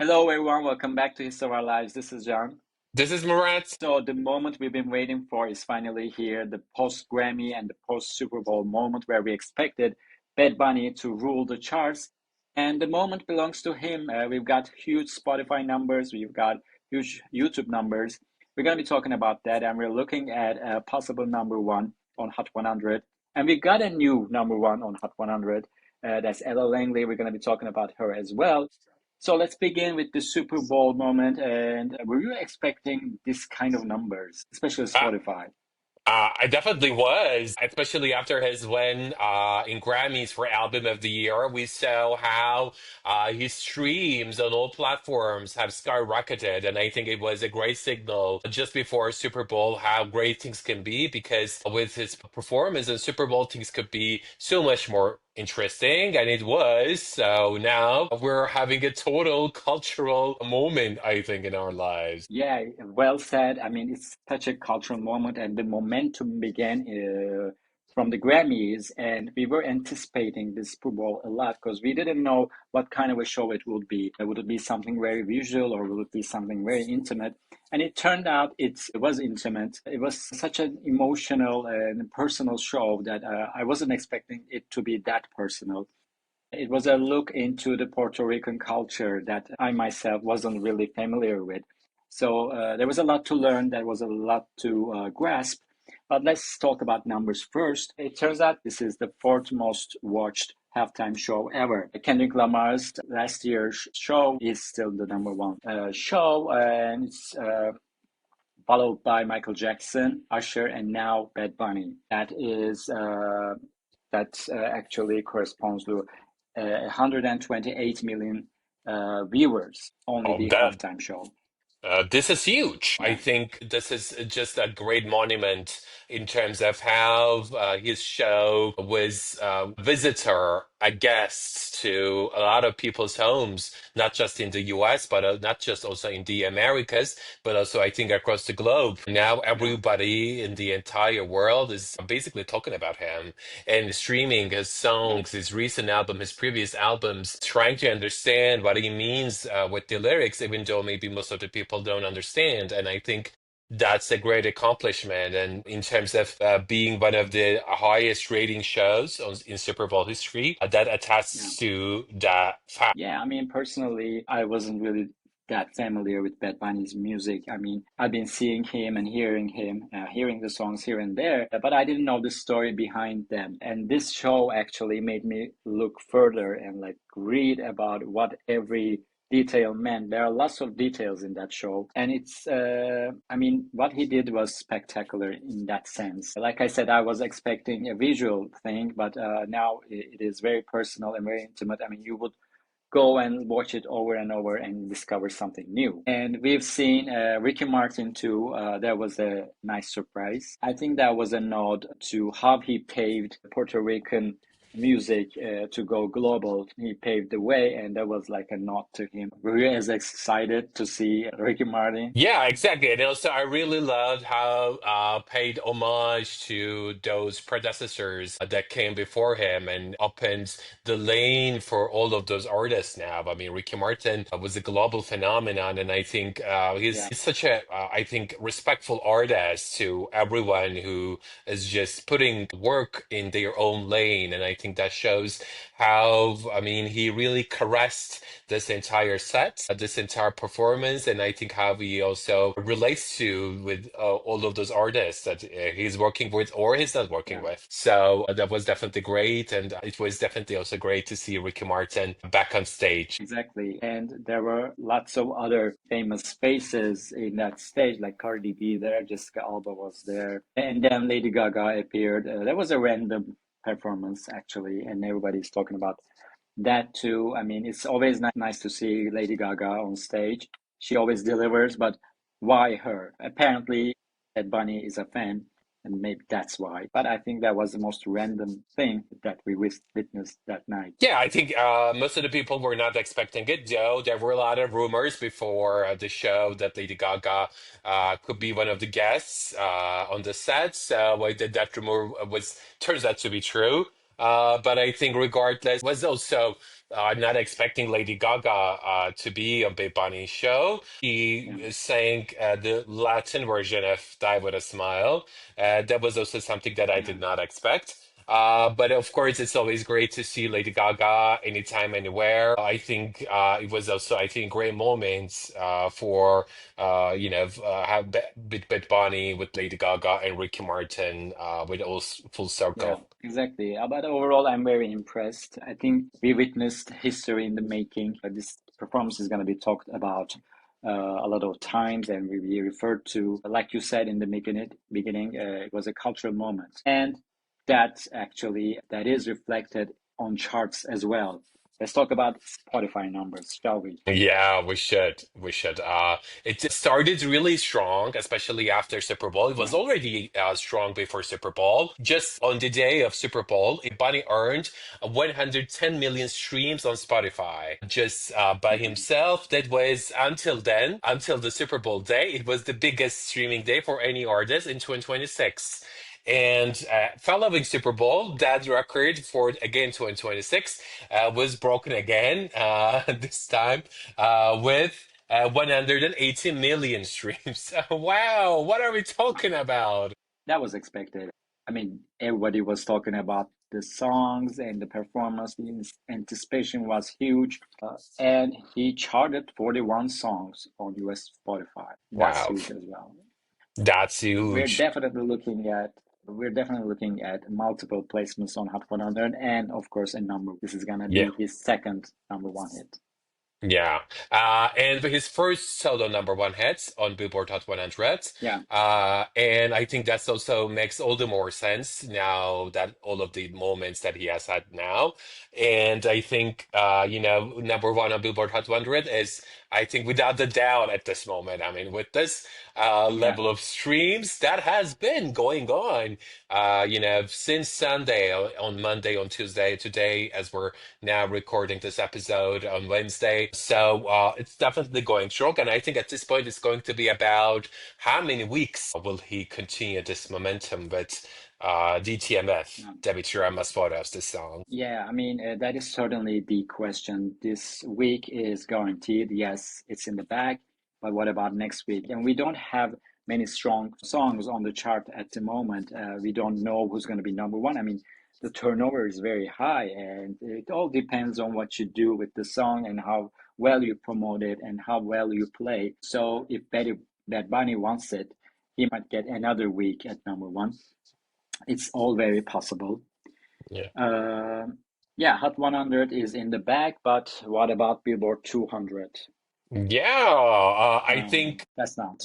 Hello, everyone. Welcome back to History of Our Lives. This is John. This is Murat. So, the moment we've been waiting for is finally here, the post Grammy and the post Super Bowl moment where we expected Bad Bunny to rule the charts. And the moment belongs to him. We've got huge Spotify numbers, we've got huge YouTube numbers. We're going to be talking about that, and we're looking at a possible number one on Hot 100. And we got a new number one on Hot 100. That's Ella Langley. We're going to be talking about her as well. So let's begin with the Super Bowl moment. And were you expecting this kind of numbers, especially Uh, Spotify? I definitely was, especially after his win in Grammys for Album of the Year. We saw how his streams on all platforms have skyrocketed, and I think it was a great signal just before Super Bowl how great things can be. Because with his performance in Super Bowl, things could be so much more interesting, and it was. So now we're having a total cultural moment, I think, in our lives. Yeah, well said. I mean, it's such a cultural moment, and the momentum began from the Grammys, and we were anticipating this Super Bowl a lot because we didn't know what kind of a show it would be. Would it be something very visual, or would it be something very intimate? And it turned out it was intimate. It was such an emotional and personal show that I wasn't expecting it to be that personal. It was a look into the Puerto Rican culture that I myself wasn't really familiar with. So there was a lot to learn, there was a lot to grasp. But let's talk about numbers first. It turns out this is the fourth most watched halftime show ever. Kendrick Lamar's last year's show is still the number one show, and it's followed by Michael Jackson, Usher, and now Bad Bunny. That actually corresponds to 128 million viewers, only Oh, the that halftime show. This is huge. I Yeah. think this is just a great monument in terms of how his show was a visitor, a guest to a lot of people's homes, not just in the US, but not just also in the Americas, but also I think across the globe. Now Yeah. everybody in the entire world is basically talking about him and streaming his Yeah. songs, his recent album, his previous albums, trying to understand what he means with the lyrics, even though maybe most of the people don't understand. And I think that's a great accomplishment. And in terms of being one of the highest rating shows in Super Bowl history, that Yeah. attests to that fact. Yeah, I mean, personally, I wasn't really that familiar with Bad Bunny's music. I mean, I've been seeing him, hearing the songs here and there, but I didn't know the story behind them. And this show actually made me look further and like read about what every detail meant. There are lots of details in that show, and I mean, what he did was spectacular in that sense. Like I said, I was expecting a visual thing, but now it is very personal and very intimate. I mean, you would go and watch it over and over and discover something new. And we've seen Ricky Martin too. That was a nice surprise. I think that was a nod to how he paved Puerto Rican music to go global. He paved the way, and that was like a nod to him. Were you as excited to see Ricky Martin? Yeah, exactly. And also, I really loved how paid homage to those predecessors that came before him and opens the lane for all of those artists now. I mean, Ricky Martin was a global phenomenon, and I think Yeah, he's such a, I think, respectful artist to everyone who is just putting work in their own lane. And I think that shows how, I mean, he really caressed this entire set, this entire performance, and I think how he also relates to with all of those artists that he's working with or he's not working yeah. with. So that was definitely great, and it was definitely also great to see Ricky Martin back on stage. Exactly. And there were lots of other famous faces in that stage, like Cardi B there, Jessica Alba was there, and then Lady Gaga appeared. That was a random performance, actually, and everybody's talking about that too. I mean, it's always nice to see Lady Gaga on stage. She always delivers, but why her? Apparently, Ed Bunny is a fan, and maybe that's why. But I think that was the most random thing that we witnessed that night. Yeah, I think most of the people were not expecting it, though. There were a lot of rumors before the show that Lady Gaga could be one of the guests on the set. So that rumor was turns out to be true. But I think regardless, was also not expecting Lady Gaga to be on Big Bunny's show. Yeah, He sang the Latin version of Die With a Smile. That was also something that I yeah, did not expect. But of course, it's always great to see Lady Gaga anytime, anywhere. I think it was also, I think, great moments for have Bit Bunny with Lady Gaga and Ricky Martin with all full yeah, circle. exactly. But overall, I'm very impressed. I think we witnessed history in the making. This performance is going to be talked about a lot of times, and we referred to, like you said in the beginning, it was a cultural moment, and that is reflected on charts as well. Let's talk about Spotify numbers, shall we? Yeah, we should. We should. It started really strong, especially after Super Bowl. It was Yeah, already strong before Super Bowl. Just on the day of Super Bowl, Bunny earned 110 million streams on Spotify. Just by mhm. himself. That was until then, until the Super Bowl day, it was the biggest streaming day for any artist in 2026. And following Super Bowl, that record for again 2026 was broken again this time with 180 million streams. Wow, what are we talking about? That was expected. I mean, everybody was talking about the songs and the performance. The anticipation was huge. And he charted 41 songs on US Spotify. That's Wow, huge as well. that's We're huge. definitely looking at we're definitely looking at multiple placements on Hot 100 and of course a number. This is gonna Yeah. be his second number one hit. Yeah. And his first solo number one hits on Billboard Hot 100. Yeah, And I think that's also makes all the more sense now that all of the moments that he has had now. And I think, number one on Billboard Hot 100 is, I think, without a doubt at this moment. I mean, with this yeah, level of streams that has been going on, since Sunday, on Monday, on Tuesday, today, as we're now recording this episode on Wednesday. So it's definitely going strong. And I think at this point, it's going to be about how many weeks will he continue this momentum with DtMF, yeah. Debbie Tirama's photos, this song. Yeah, I mean, that is certainly the question. This week is guaranteed. Yes, it's in the bag, but what about next week? And we don't have many strong songs on the chart at the moment. We don't know who's going to be number one. I mean, the turnover is very high, and it all depends on what you do with the song and how well you promote it and how well you play. So if Bad Bunny wants it, he might get another week at number one. It's all very possible. Yeah. Uh, yeah, Hot 100 is in the bag, but what about Billboard 200? Yeah, I think That's not.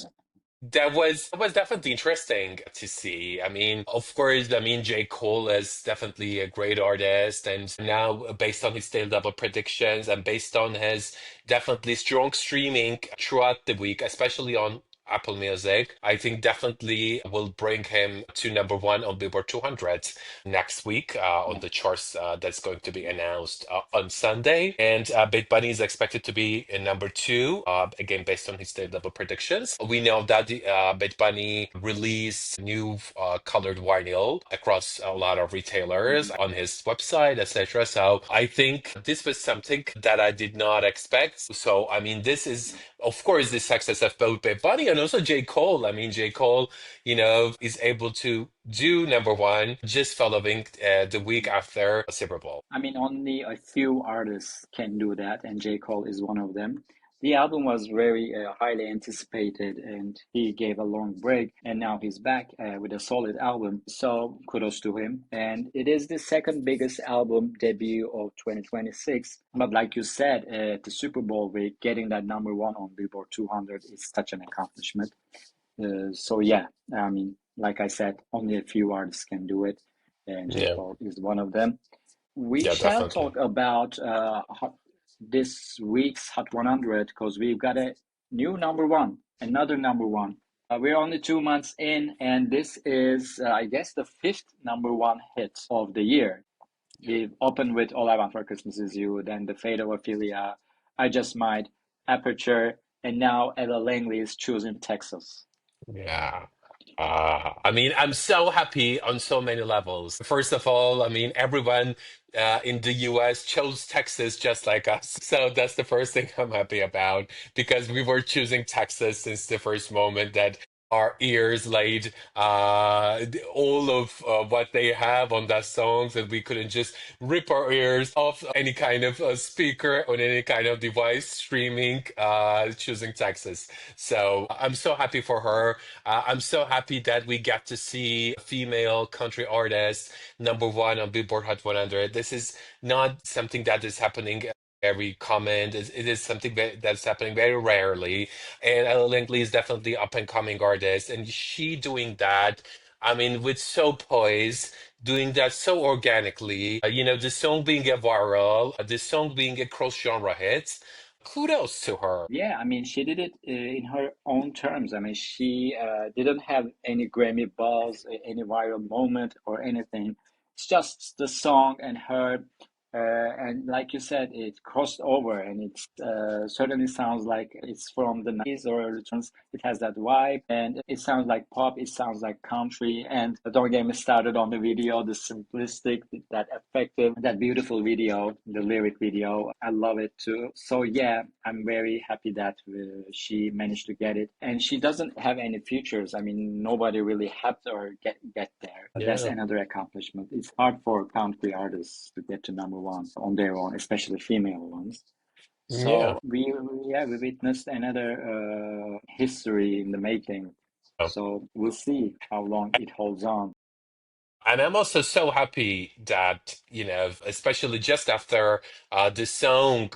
that was definitely interesting to see. I mean, of course, I mean J. Cole is definitely a great artist, and now based on his sales level predictions and based on his definitely strong streaming throughout the week, especially on Apple Music, I think definitely will bring him to number one on Billboard 200 next week on Yeah, the charts that's going to be announced on Sunday. And Bad Bunny is expected to be in number two, again, based on his state level predictions. We know that the Bad Bunny released new colored vinyl across a lot of retailers mhm, on his website, etc. So I think this was something that I did not expect. So, I mean, this is, yeah. of course, the success of both Bad Bunny and also J. Cole. I mean, J. Cole, is able to do number one just following the week after Super Bowl. I mean, only a few artists can do that, and J. Cole is one of them. The album was very highly anticipated, and he gave a long break, and now he's back with a solid album. So kudos to him. And it is the second biggest album debut of 2026. But like you said, the Super Bowl week, getting that number one on Billboard 200 is such an accomplishment. So yeah, I mean, like I said, only a few artists can do it, and J. Yeah, Cole is one of them. We yeah, shall definitely. talk about this week's Hot 100 because we've got a new number one, another number one. We're only 2 months in, and this is, I guess, the fifth number one hit of the year. We've opened with All I Want for Christmas Is You, then The Fate of Ophelia, I Just Might, Aperture, and now Ella Langley is Choosin Texas. Yeah. I mean, I'm so happy on so many levels. First of all, I mean, everyone in the US chose Texas just like us. So that's the first thing I'm happy about because we were choosing Texas since the first moment that our ears laid all of what they have on that songs, and we couldn't just rip our ears off any kind of speaker on any kind of device streaming, choosing Texas. So I'm so happy for her. I'm so happy that we got to see female country artists number one on Billboard Hot 100. This is not something that is happening every comment. It is something that's happening very rarely. And Ella Langley is definitely up and coming artist, and she doing that. I mean, with so poise, doing that so organically. The song being a viral, the song being a cross genre hit. Kudos to her. Yeah, I mean, she did it in her own terms. I mean, she didn't have any Grammy buzz, any viral moment, or anything. It's just the song and her, and like you said, it crossed over, and it certainly sounds like it's from the 90s or early 2000s. It has that vibe, and it sounds like pop. It sounds like country. And don't get me started on the video, the simplistic, that effective, that beautiful video, the lyric video. I love it too. So yeah, I'm very happy that she managed to get it, and she doesn't have any features. I mean, nobody really helped her get there. But that's Yeah. another accomplishment. It's hard for country artists to get to number one on their own, especially female ones. Yeah. So we witnessed another history in the making. So we'll see how long it holds on. And I'm also so happy that, especially just after the song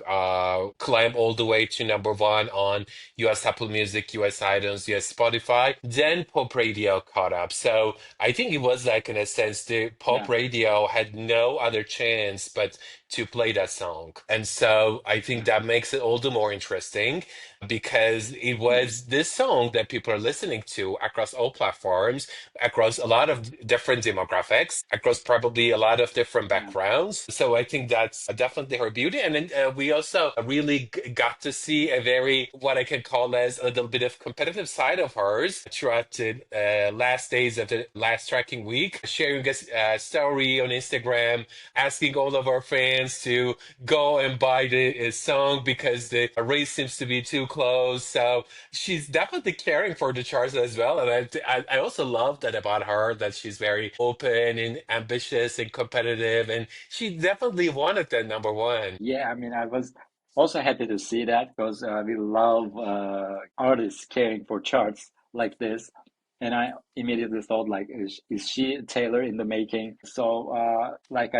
climbed all the way to number one on US Apple Music, US iTunes, US Spotify, then pop radio caught up. So I think it was like, in a sense, the pop Yeah, radio had no other chance but to play that song. And so I think yeah, that makes it all the more interesting because it yeah, was this song that people are listening to across all platforms, across a lot of different demographics, across probably a lot of different yeah, backgrounds. So I think that's definitely her beauty. And then we also really got to see a very, what I can call as a little bit of competitive side of hers throughout the last days of the last tracking week, sharing a story on Instagram, asking all of our fans to go and buy the song because the race seems to be too close. So she's definitely caring for the charts as well, and I also love that about her, that she's very open and ambitious and competitive, and she definitely wanted that number one. yeah. I mean, I was also happy to see that because we love artists caring for charts like this. And I immediately thought, like, is she Taylor in the making? So, like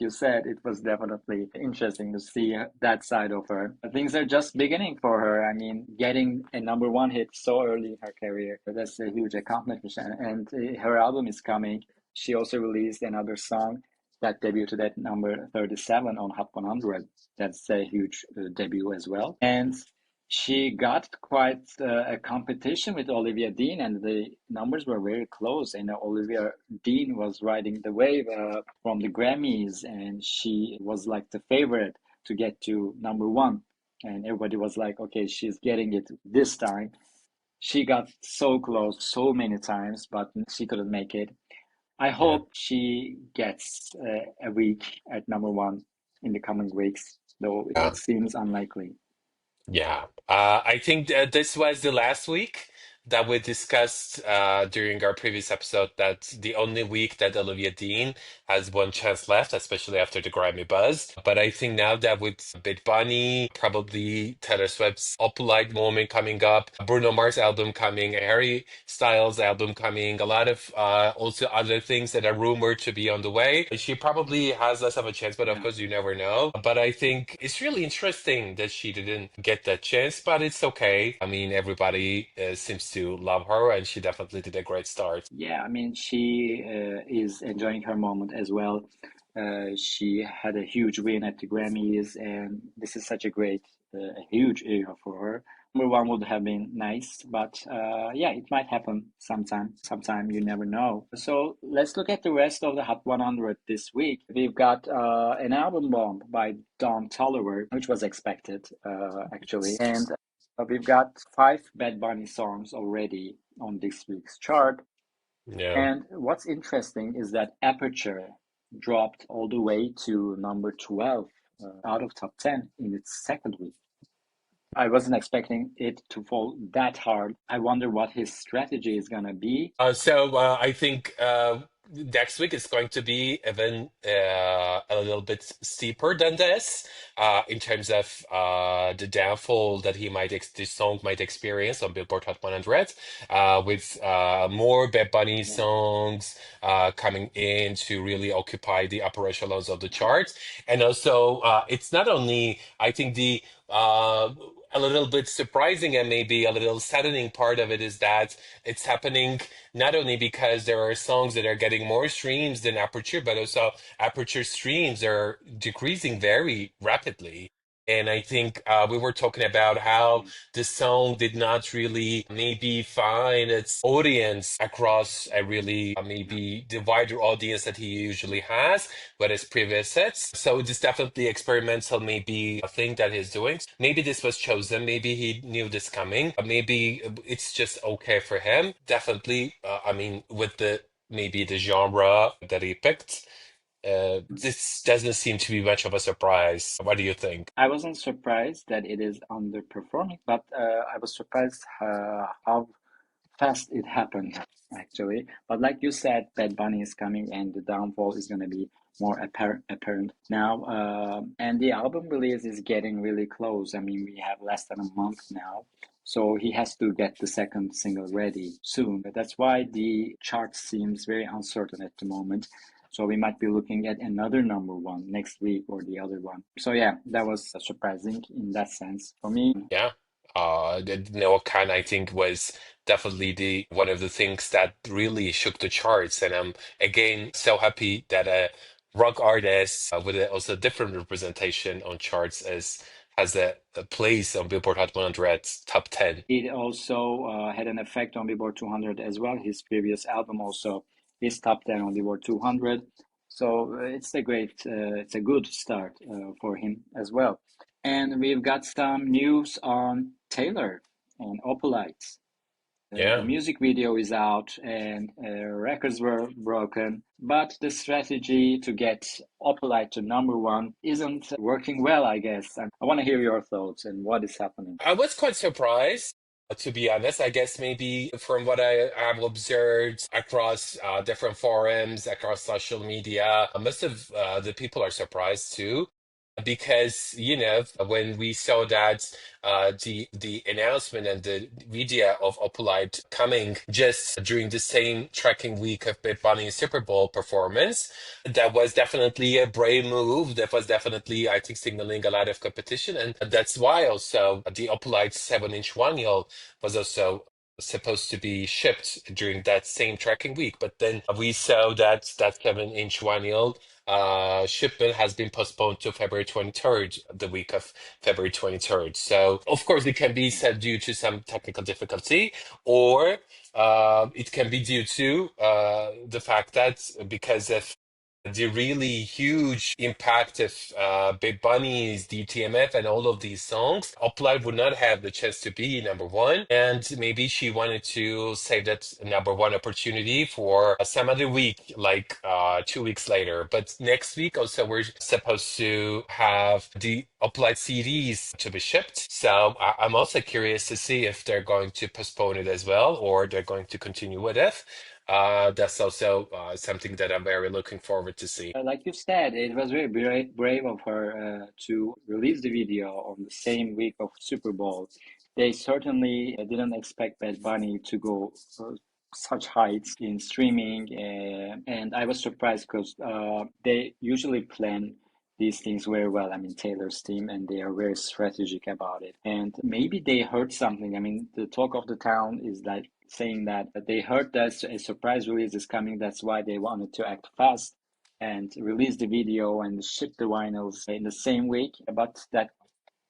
you said, it was definitely interesting to see that side of her. Things are just beginning for her. I mean, getting a number one hit so early in her career, that's a huge accomplishment. And her album is coming. She also released another song that debuted at number 37 on Hot 100. That's a huge debut as well. And she got quite a competition with Olivia Dean, and the numbers were very close. And Olivia Dean was riding the wave from the Grammys, and she was like the favorite to get to number one. And everybody was like, okay, she's getting it this time. She got so close so many times, but she couldn't make it. I Yeah. hope she gets a week at number one in the coming weeks, though Yeah. it seems unlikely. Yeah, I think that this was the last week that we discussed during our previous episode, that the only week that Olivia Dean has one chance left, especially after the Grammy buzz. But I think now that with Big Bunny, probably Taylor Swift's Opalite moment coming up, Bruno Mars album coming, a Harry Styles album coming, a lot of also other things that are rumored to be on the way, she probably has less of a chance, but of Yeah. course you never know. But I think it's really interesting that she didn't get that chance, but it's okay. I mean, everybody seems to love her, and she definitely did a great start. Yeah, I mean, she is enjoying her moment as well. She had a huge win at the Grammys, and this is such a great, a huge era for her. Number one would have been nice, but yeah, it might happen sometime. Sometime you never know. So let's look at the rest of the Hot 100 this week. We've got an album bomb by Don Toliver, which was expected, actually, and we've got five Bad Bunny songs already on this week's chart. Yeah. And what's interesting is that Aperture dropped all the way to number 12 out of top 10 in its second week. I wasn't expecting it to fall that hard. I wonder what his strategy is gonna be. I think next week is going to be even a little bit steeper than this in terms of the downfall that this song might experience on Billboard Hot 100 with more Bad Bunny Yeah. songs coming in to really occupy the upper echelons of the charts. And also, it's not only, I think, a little bit surprising and maybe a little saddening part of it is that it's happening not only because there are songs that are getting more streams than Aperture, but also Aperture streams are decreasing very rapidly. And I think we were talking about how Yeah. the song did not really maybe find its audience across a really maybe the wider audience that he usually has with his previous sets. So it is definitely experimental, maybe a thing that he's doing. Maybe this was chosen. Maybe he knew this coming. Maybe it's just okay for him. Definitely, I mean, with the maybe the genre that he picked, this doesn't seem to be much of a surprise. What do you think? I wasn't surprised that it is underperforming, but I was surprised how fast it happened, actually. But like you said, Bad Bunny is coming and the downfall is going to be more apparent now. And the album release is getting really close. I mean, we have less than a month now. So he has to get the second single ready soon. That's why the chart seems very uncertain at the moment. So we might be looking at another number one next week or the other one. So yeah, that was surprising in that sense for me. Yeah. Noah Khan, I think, was definitely the one of the things that really shook the charts. And I'm again so happy that a rock artist with also different representation on charts has a place on Billboard Hot 100 top 10. It also had an effect on Billboard 200 as well. His previous album also is top 10 on Billboard 200. So it's a good start for him as well. And we've got some news on Taylor and Opalite. The Yeah. music video is out and records were broken, but the strategy to get Opalite to number one isn't working well, I guess. I want to hear your thoughts and what is happening. I was quite surprised, to be honest. I guess maybe from what I have observed across different forums, across social media, most of the people are surprised too. Because, when we saw that the announcement and the video of Opalite coming just during the same tracking week of Bad Bunny's Super Bowl performance, that was definitely a brave move. That was definitely, I think, signaling a lot of competition. And that's why also the Opalite 7-inch vinyl was also supposed to be shipped during that same tracking week. But then we saw that 7-inch vinyl shipment has been postponed to February 23rd, the week of February 23rd. So, of course, it can be said due to some technical difficulty, or it can be due to the fact that because of the really huge impact of Big Bunny's DtMF and all of these songs, Upload would not have the chance to be number one. And maybe she wanted to save that number one opportunity for some other week, like 2 weeks later. But next week also, we're supposed to have the Upload CDs to be shipped. So I'm also curious to see if they're going to postpone it as well, or they're going to continue with it. That's also something that I'm very looking forward to see. Like you said, it was very brave of her to release the video on the same week of Super Bowl. They certainly didn't expect Bad Bunny to go such heights in streaming, and I was surprised because they usually plan these things very well. I mean, Taylor's team, and they are very strategic about it. And maybe they heard something. I mean, the talk of the town is like saying that they heard that a surprise release is coming. That's why they wanted to act fast and release the video and ship the vinyls in the same week. But that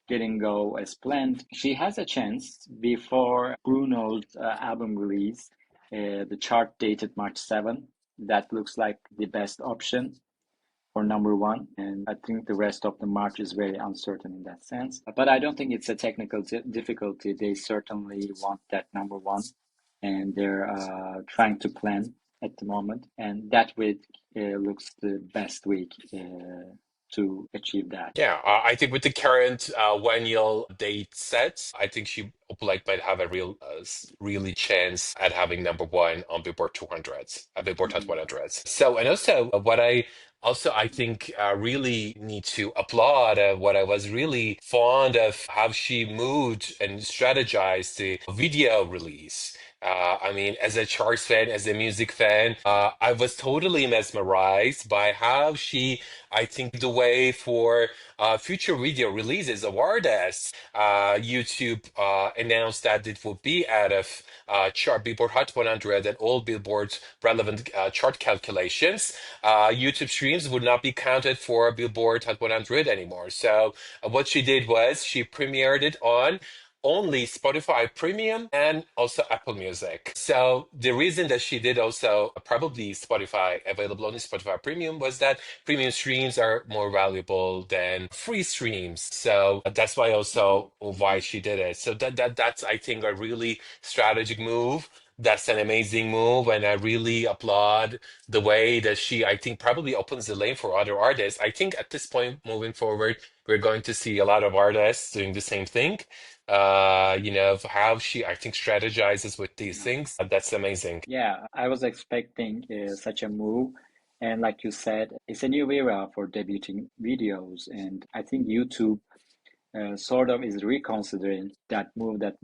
didn't go as planned. She has a chance before Bruno's album release. The chart dated March 7. That looks like the best option for number one. And I think the rest of the March is very uncertain in that sense. But I don't think it's a technical difficulty. They certainly want that number one, and they're trying to plan at the moment. And that would looks the best week to achieve that. Yeah, I think with the current one-year date set, I think she Opalite might have a really chance at having number one on Billboard 200, Billboard Hot Mhm. 100. So, and also what I think really need to applaud what I was really fond of how she moved and strategized the video release. I mean, as a Charles fan, as a music fan, I was totally mesmerized by how she, I think, the way for future video releases of artists. YouTube announced that it will be out of chart Billboard Hot 100 and all Billboard's relevant chart calculations. YouTube streams would not be counted for Billboard Hot 100 anymore. So what she did was she premiered it on only Spotify Premium and also Apple Music. So the reason that she did also probably Spotify available only Spotify Premium was that premium streams are more valuable than free streams. So that's why Mhm. also why she did it. So that's I think a really strategic move. That's an amazing move, and I really applaud the way that she, I think, probably opens the lane for other artists. I think at this point, moving forward, we're going to see a lot of artists doing the same thing. Of how she, I think, strategizes with these Yeah. things. That's amazing. Yeah, I was expecting such a move. And like you said, it's a new era for debuting videos. And I think YouTube sort of is reconsidering that move that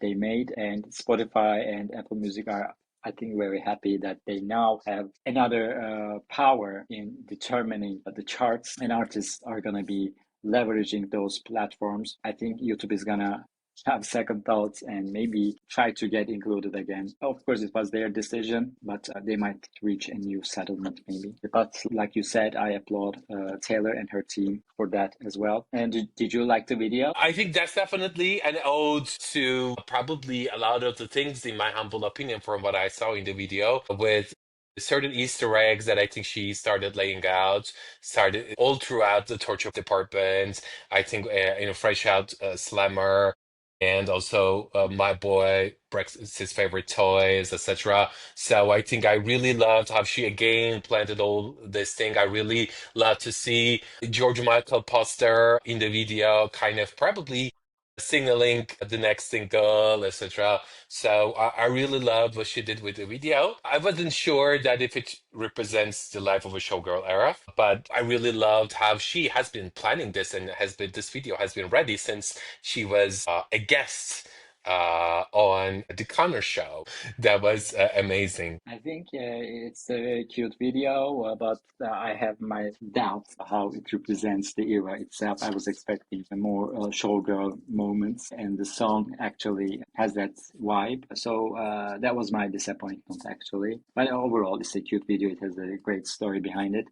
they made, and Spotify and Apple Music are, I think, very happy that they now have another power in determining the charts, and artists are gonna be leveraging those platforms. I think YouTube is gonna have second thoughts and maybe try to get included again. Of course, it was their decision, but they might reach a new settlement maybe. But like you said, I applaud Taylor and her team for that as well. And did you like the video? I think that's definitely an ode to probably a lot of the things, in my humble opinion, from what I saw in the video, with certain Easter eggs that I think she started laying out, started all throughout the torture department. I think, Fresh Out Slammer, and also My Boy, Brexit's favorite toys, etc. So I think I really loved how she again planted all this thing. I really love to see George Michael poster in the video, kind of probably signaling the next single, etc. So I really loved what she did with the video. I wasn't sure that if it represents the life of a showgirl era, but I really loved how she has been planning this, and this video has been ready since she was a guest on the Connor show. That was amazing. I think it's a very cute video, but I have my doubts how it represents the era itself. I was expecting a more showgirl moments, and the song actually has that vibe. So that was my disappointment, actually. But overall, it's a cute video. It has a great story behind it.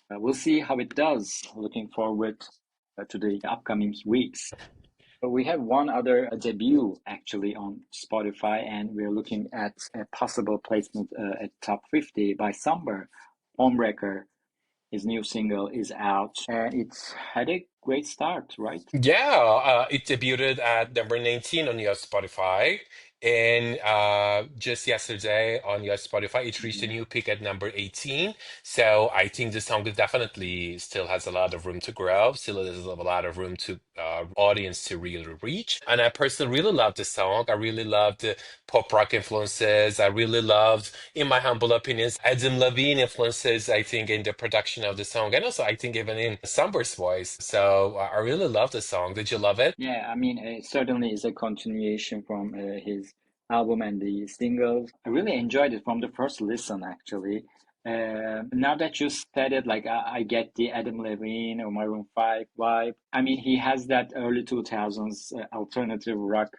We'll see how it does. Looking forward to the upcoming weeks. But we have one other debut actually on Spotify, and we're looking at a possible placement at top 50 by Sombr. Homewrecker, his new single is out, and it's had a great start, right? Yeah, it debuted at number 19 on your Spotify. And just yesterday on your Spotify, it reached a Mhm. new peak at number 18. So I think the song is definitely still has a lot of room to grow, still has a lot of room to audience to really reach. And I personally really love the song. I really love the pop rock influences. I really loved, in my humble opinions, Adam Levine influences, I think, in the production of the song. And also, I think, even in Somber's voice. So I really love the song. Did you love it? Yeah, I mean, it certainly is a continuation from his album and the singles. I really enjoyed it from the first listen, actually. Now that you said it, like I get the Adam Levine or Maroon 5 vibe. I mean, he has that early 2000s alternative rock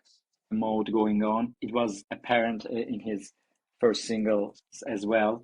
mode going on. It was apparent in his first single as well,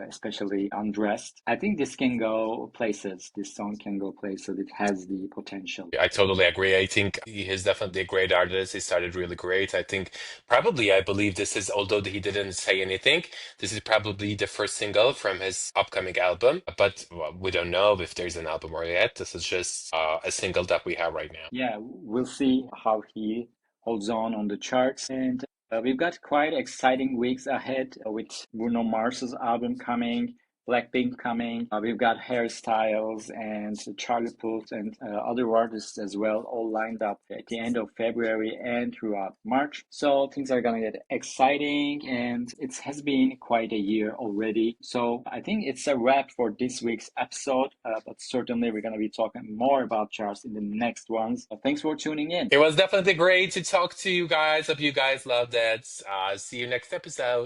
especially Undressed. I think this can go places. This song can go places. It has the potential. I totally agree. I think he is definitely a great artist. He started really great. I think probably, I believe this is, although he didn't say anything, this is probably the first single from his upcoming album. But well, we don't know if there's an album or yet. This is just a single that we have right now. Yeah, we'll see how he holds on the charts. And we've got quite exciting weeks ahead with Bruno Mars's album coming. Blackpink coming. We've got hairstyles and Charlie Puth and other artists as well, all lined up at the end of February and throughout March. So things are gonna get exciting, and it has been quite a year already. So I think it's a wrap for this week's episode, but certainly we're gonna be talking more about charts in the next ones. Thanks for tuning in. It was definitely great to talk to you guys. Hope you guys loved it. See you next episode.